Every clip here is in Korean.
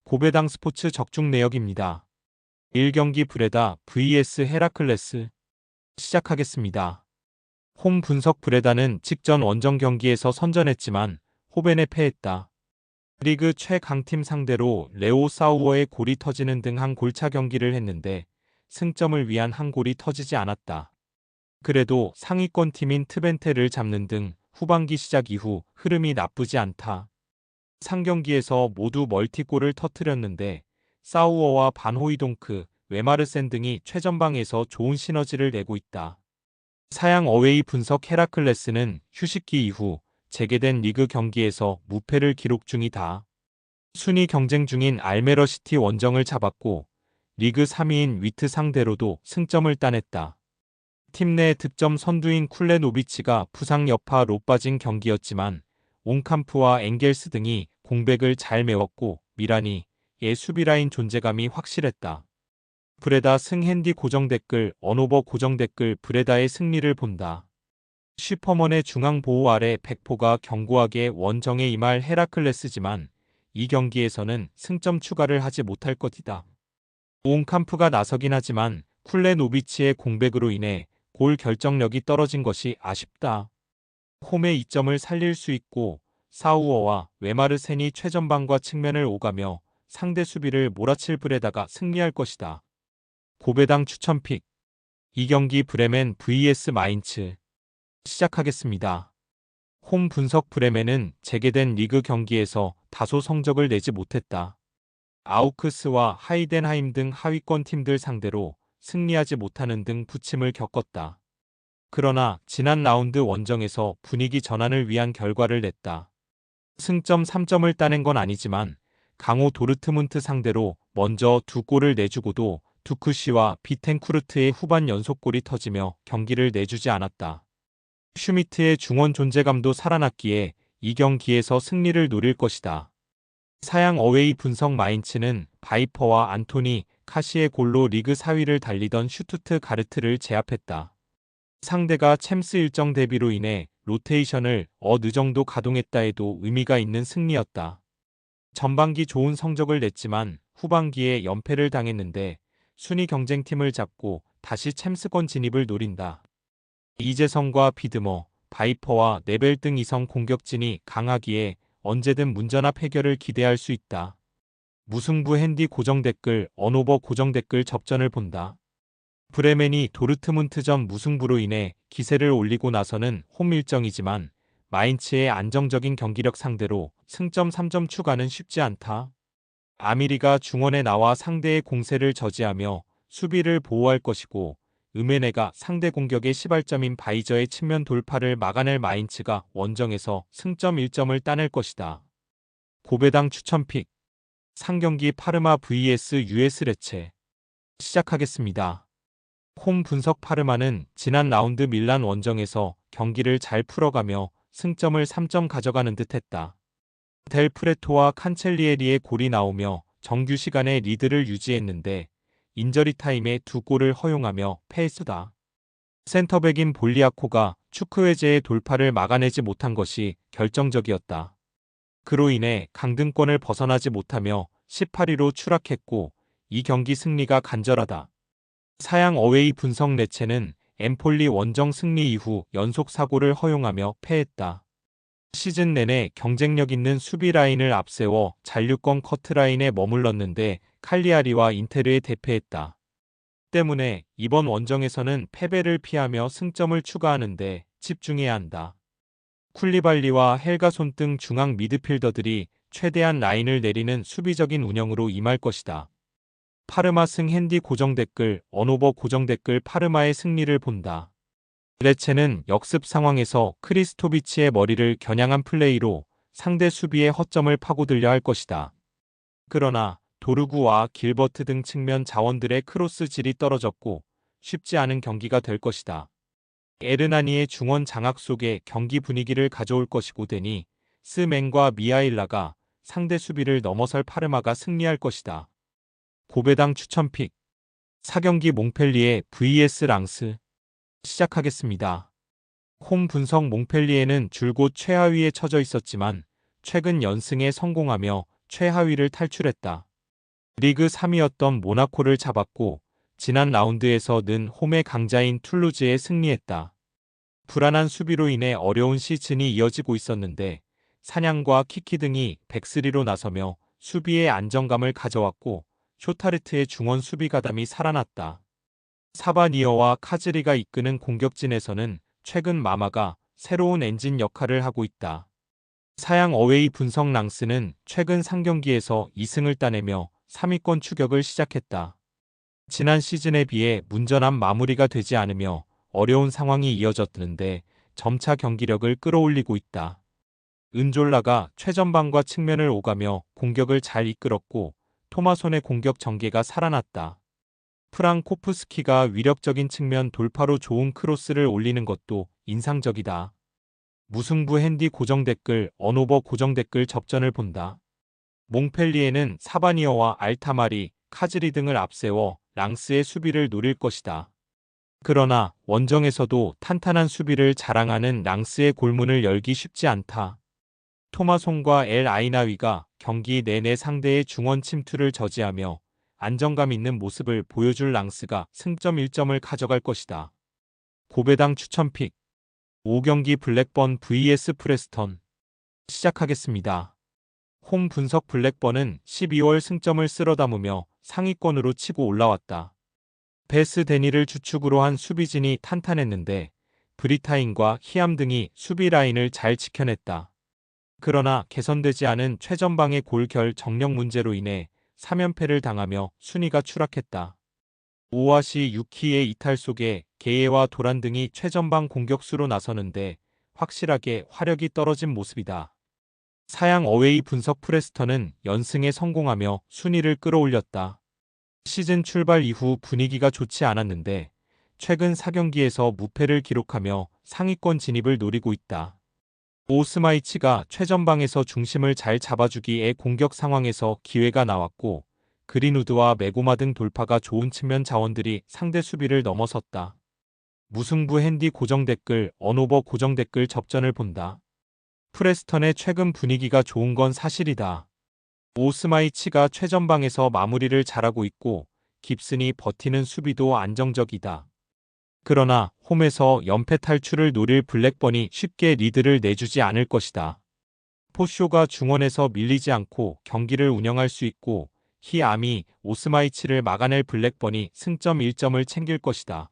고배당 스포츠 적중 내역입니다. 1경기 브레다 vs 헤라클레스 시작하겠습니다. 홈 분석 브레다는 직전 원정 경기에서 선전했지만 호벤에 패했다. 리그 최강팀 상대로 레오 사우어의 골이 터지는 등 한 골차 경기를 했는데 승점을 위한 한 골이 터지지 않았다. 그래도 상위권 팀인 트벤테를 잡는 등 후반기 시작 이후 흐름이 나쁘지 않다. 상경기에서 모두 멀티골을 터뜨렸는데 사우어와 반호이동크, 웨마르센 등이 최전방에서 좋은 시너지를 내고 있다. 사양 어웨이 분석 헤라클레스는 휴식기 이후 재개된 리그 경기에서 무패를 기록 중이다. 순위 경쟁 중인 알메러시티 원정을 잡았고 리그 3위인 위트 상대로도 승점을 따냈다. 팀 내 득점 선두인 쿨레노비치가 부상 여파로 빠진 경기였지만 옹캄프와 엥겔스 등이 공백을 잘 메웠고 미란이의 수비라인 존재감이 확실했다. 브레다 승 핸디 고정 댓글 언오버 고정 댓글 브레다의 승리를 본다. 슈퍼먼의 중앙 보호 아래 백포가 견고하게 원정에 임할 헤라클레스지만 이 경기에서는 승점 추가를 하지 못할 것이다. 옹캄프가 나서긴 하지만 쿨레노비치의 공백으로 인해 골 결정력이 떨어진 것이 아쉽다. 홈의 이점을 살릴 수 있고 사우어와 웨마르센이 최전방과 측면을 오가며 상대 수비를 몰아칠 브레다가 승리할 것이다. 고배당 추천픽 2경기 브레멘 vs 마인츠 시작하겠습니다. 홈 분석 브레멘은 재개된 리그 경기에서 다소 성적을 내지 못했다. 아우크스와 하이덴하임 등 하위권 팀들 상대로 승리하지 못하는 등 부침을 겪었다. 그러나 지난 라운드 원정에서 분위기 전환을 위한 결과를 냈다. 승점 3점을 따낸 건 아니지만 강호 도르트문트 상대로 먼저 두 골을 내주고도 두쿠시와 비텐쿠르트의 후반 연속골이 터지며 경기를 내주지 않았다. 슈미트의 중원 존재감도 살아났기에 이 경기에서 승리를 노릴 것이다. 사양 어웨이 분석 마인츠는 바이퍼와 안토니 카시의 골로 리그 4위를 달리던 슈투트가르트를 제압했다. 상대가 챔스 일정 대비로 인해 로테이션을 어느 정도 가동했다 해도 의미가 있는 승리였다. 전반기 좋은 성적을 냈지만 후반기에 연패를 당했는데 순위 경쟁팀을 잡고 다시 챔스권 진입을 노린다. 이재성과 비드머, 바이퍼와 네벨 등 이성 공격진이 강하기에 언제든 문전압 해결을 기대할 수 있다. 무승부 핸디 고정 댓글 언오버 고정 댓글 접전을 본다. 브레멘이 도르트문트전 무승부로 인해 기세를 올리고 나서는 홈 일정이지만 마인츠의 안정적인 경기력 상대로 승점 3점 추가는 쉽지 않다. 아미리가 중원에 나와 상대의 공세를 저지하며 수비를 보호할 것이고 으메네가 상대 공격의 시발점인 바이저의 측면 돌파를 막아낼 마인츠가 원정에서 승점 1점을 따낼 것이다. 고배당 추천픽 상경기 파르마 vs US 레체 시작하겠습니다. 홈 분석 파르마는 지난 라운드 밀란 원정에서 경기를 잘 풀어가며 승점을 3점 가져가는 듯했다. 델 프레토와 칸첼리에리의 골이 나오며 정규 시간에 리드를 유지했는데 인저리 타임에 두 골을 허용하며 패했다. 센터백인 볼리아코가 추크웨제의 돌파를 막아내지 못한 것이 결정적이었다. 그로 인해 강등권을 벗어나지 못하며 18위로 추락했고 이 경기 승리가 간절하다. 사양 어웨이 분석 레체는 엠폴리 원정 승리 이후 연속 사고를 허용하며 패했다. 시즌 내내 경쟁력 있는 수비 라인을 앞세워 잔류권 커트라인에 머물렀는데 칼리아리와 인테르에 대패했다. 때문에 이번 원정에서는 패배를 피하며 승점을 추가하는데 집중해야 한다. 쿨리발리와 헬가손 등 중앙 미드필더들이 최대한 라인을 내리는 수비적인 운영으로 임할 것이다. 파르마 승 핸디 고정 댓글 언오버 고정 댓글 파르마의 승리를 본다. 레체는 역습 상황에서 크리스토비치의 머리를 겨냥한 플레이로 상대 수비의 허점을 파고들려 할 것이다. 그러나 도르구와 길버트 등 측면 자원들의 크로스 질이 떨어졌고 쉽지 않은 경기가 될 것이다. 에르나니의 중원 장악 속에 경기 분위기를 가져올 것이고 데니 스맹과 미하일라가 상대 수비를 넘어설 파르마가 승리할 것이다. 고배당 추천픽 4경기 몽펠리에 vs 랑스 시작하겠습니다. 홈 분석 몽펠리에는 줄곧 최하위에 처져 있었지만 최근 연승에 성공하며 최하위를 탈출했다. 리그 3위였던 모나코를 잡았고 지난 라운드에서 는 홈의 강자인 툴루즈에 승리했다. 불안한 수비로 인해 어려운 시즌이 이어지고 있었는데 사냥과 키키 등이 백스리로 나서며 수비의 안정감을 가져왔고 쇼타르트의 중원 수비 가담이 살아났다. 사바니어와 카즈리가 이끄는 공격진에서는 최근 마마가 새로운 엔진 역할을 하고 있다. 사양 어웨이 분석 랑스는 최근 3경기에서 2승을 따내며 3위권 추격을 시작했다. 지난 시즌에 비해 문전한 마무리가 되지 않으며 어려운 상황이 이어졌는데 점차 경기력을 끌어올리고 있다. 은졸라가 최전방과 측면을 오가며 공격을 잘 이끌었고 토마손의 공격 전개가 살아났다. 프랑코프스키가 위력적인 측면 돌파로 좋은 크로스를 올리는 것도 인상적이다. 무승부 핸디 고정 댓글 언오버 고정 댓글 접전을 본다. 몽펠리에는 사바니어와 알타마리, 카즈리 등을 앞세워 랑스의 수비를 노릴 것이다. 그러나 원정에서도 탄탄한 수비를 자랑하는 랑스의 골문을 열기 쉽지 않다. 토마송과 엘 아이나위가 경기 내내 상대의 중원 침투를 저지하며 안정감 있는 모습을 보여줄 랑스가 승점 1점을 가져갈 것이다. 고배당 추천픽 5경기 블랙번 vs 프레스턴 시작하겠습니다. 홈 분석 블랙번은 12월 승점을 쓸어 담으며 상위권으로 치고 올라왔다. 베스 데니를 주축으로 한 수비진이 탄탄했는데 브리타인과 히암 등이 수비 라인을 잘 지켜냈다. 그러나 개선되지 않은 최전방의 골결 정력 문제로 인해 3연패를 당하며 순위가 추락했다. 오아시 유키의 이탈 속에 게예와 도란 등이 최전방 공격수로 나서는데 확실하게 화력이 떨어진 모습이다. 사양 어웨이 분석 프레스턴은 연승에 성공하며 순위를 끌어올렸다. 시즌 출발 이후 분위기가 좋지 않았는데 최근 4경기에서 무패를 기록하며 상위권 진입을 노리고 있다. 오스마이치가 최전방에서 중심을 잘 잡아주기에 공격 상황에서 기회가 나왔고 그린우드와 메고마 등 돌파가 좋은 측면 자원들이 상대 수비를 넘어섰다. 무승부 핸디 고정 댓글 언오버 고정 댓글 접전을 본다. 프레스턴의 최근 분위기가 좋은 건 사실이다. 오스마이치가 최전방에서 마무리를 잘하고 있고 깁슨이 버티는 수비도 안정적이다. 그러나 홈에서 연패 탈출을 노릴 블랙번이 쉽게 리드를 내주지 않을 것이다. 포쇼가 중원에서 밀리지 않고 경기를 운영할 수 있고 히암이 오스마이치를 막아낼 블랙번이 승점 1점을 챙길 것이다.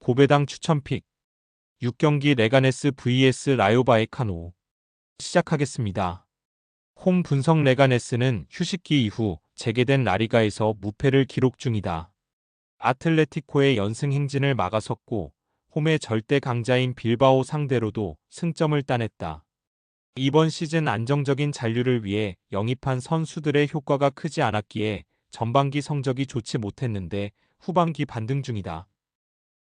고배당 추천픽 6경기 레가네스 vs 라요 바에카노 시작하겠습니다. 홈 분석 레가네스는 휴식기 이후 재개된 라리가에서 무패를 기록 중이다. 아틀레티코의 연승 행진을 막아섰고 홈의 절대 강자인 빌바오 상대로도 승점을 따냈다. 이번 시즌 안정적인 잔류를 위해 영입한 선수들의 효과가 크지 않았기에 전반기 성적이 좋지 못했는데 후반기 반등 중이다.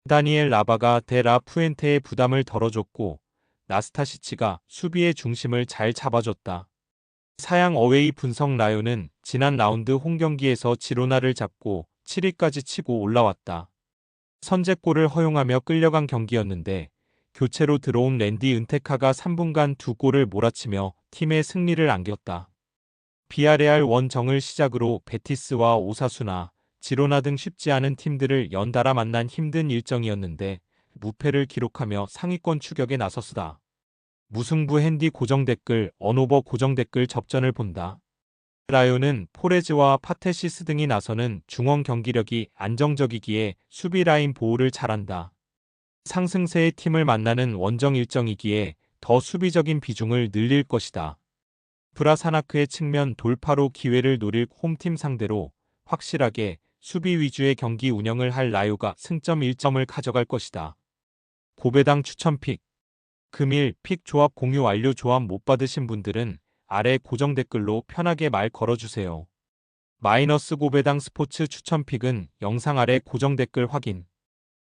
다니엘 라바가 데 라 푸엔테의 부담을 덜어줬고 나스타시치가 수비의 중심을 잘 잡아줬다. 사양 어웨이 분석 라요는 지난 라운드 홈경기에서 지로나를 잡고 7위까지 치고 올라왔다. 선제골을 허용하며 끌려간 경기였는데 교체로 들어온 랜디 은테카가 3분간 2골을 몰아치며 팀의 승리를 안겼다. 비아레알 원정을 시작으로 베티스와 오사수나, 지로나 등 쉽지 않은 팀들을 연달아 만난 힘든 일정이었는데 무패를 기록하며 상위권 추격에 나섰다. 무승부 핸디 고정 댓글 언오버 고정 댓글 접전을 본다. 라요는 포레즈와 파테시스 등이 나서는 중원 경기력이 안정적이기에 수비 라인 보호를 잘한다. 상승세의 팀을 만나는 원정 일정이기에 더 수비적인 비중을 늘릴 것이다. 브라사나크의 측면 돌파로 기회를 노릴 홈팀 상대로 확실하게 수비 위주의 경기 운영을 할 라요가 승점 1점을 가져갈 것이다. 고배당 추천픽 금일 픽 조합 공유 완료. 조합 못 받으신 분들은 아래 고정 댓글로 편하게 말 걸어주세요. 마이너스 고배당 스포츠 추천픽은 영상 아래 고정 댓글 확인.